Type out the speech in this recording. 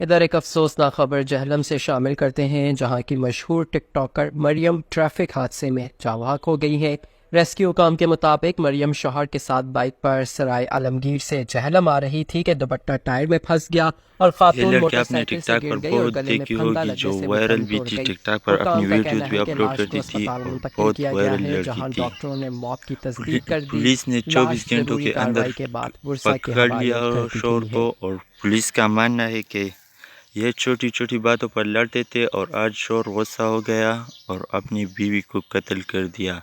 इधर एक अफसोसनाक खबर जहलम से शामिल करते हैं, जहां की मशहूर टिकटॉकर मरियम ट्रैफिक हादसे में जावाक हो गई है। रेस्क्यू काम के मुताबिक मरियम शौहर के साथ बाइक पर सराय आलमगीर से जहलम आ रही थी कि दुपट्टा टायर में फंस गया और ये खातून लड़की आपने मोटरसाइकिल से टिकटॉक गिर पर गई और बहुत गले में देखी फंदा होगी, लगने जो से वो वायरल दम भी तोड़ थी। गई। टिकटॉक पर हुकाम अपनी का वीडियोस कहना भी है कि अपलोड लाश को करती थी अस्पताल और मुंतकिल बहुत किया गया वायरल है, लड़की जहां थी। डॉक्टरों ने मौत की तस्दीक कर दी। पुलिस ने लाश 24 घंटों जरूरी के अंदर कार्रवाई के बाद बुरसा के पकड़ लिया हवाले कर दी शोर गई को, है। और पुलिस का मानना है कि यह छोटी छोटी बातों पर लड़ते थे और आज शोर गुस्सा हो गया और अपनी बीवी को कत्ल कर दिया।